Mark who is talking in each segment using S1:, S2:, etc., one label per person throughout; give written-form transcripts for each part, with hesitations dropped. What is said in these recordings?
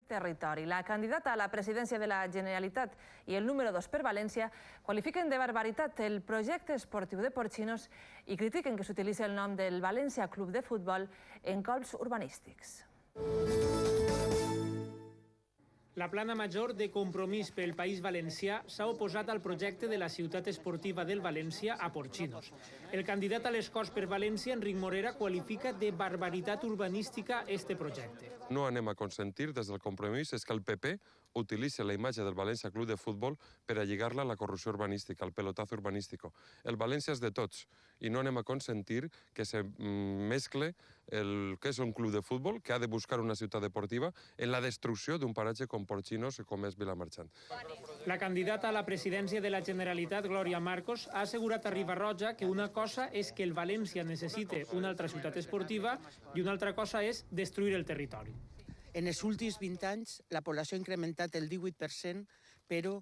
S1: Territori. La candidata a la presidència de la Generalitat i el número 2 per València qualifiquen de barbaritat el projecte esportiu de Porcinos i critiquen que s'utilitzi el nom del València Club de Futbol en cols urbanístics.
S2: La plana major de Compromís pel País Valencià s'ha oposat al projecte de la ciutat esportiva del València a Porcinos. El candidat a les Corts per València, Enric Morera, qualifica de barbaritat urbanística este projecte.
S3: No anem a consentir des del Compromís és que el PP utilitzi la imatge del València Club de Futbol per a lligar-la a la corrupció urbanística, al pelotazo urbanístico. El València és de tots i no anem a consentir que se mescle el que és un club de futbol que ha de buscar una ciutat deportiva en la destrucció d'un paratge com Porcinos com és Vilamarxant.
S2: La candidata a la presidència de la Generalitat, Glòria Marcos, ha assegurat a Riba-roja que una cosa és que el València necessite una altra ciutat esportiva i una altra cosa és destruir el territori.
S4: En els últims 20 anys la població ha incrementat el 18%, però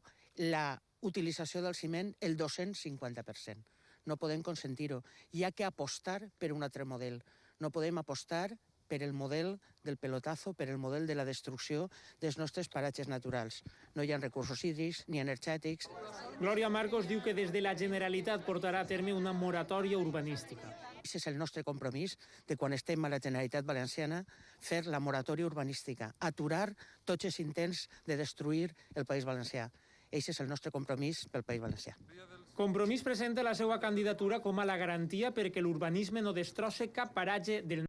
S4: la utilització del ciment el 250%. No podem consentir-ho. Hi ha que apostar per un altre model. No podem apostar per el model del pelotazo, per el model de la destrucció dels nostres paratges naturals. No hi ha recursos hídrics ni energètics.
S2: Glòria Marcos diu que des de la Generalitat portarà a terme una moratòria urbanística.
S4: Aquest és el nostre compromís de quan estem a la Generalitat Valenciana, fer la moratòria urbanística, aturar tots els intents de destruir el País Valencià. Aquest és el nostre compromís pel País Valencià.
S2: Compromís presenta la seva candidatura com a la garantia perquè l'urbanisme no destrosse cap paratge del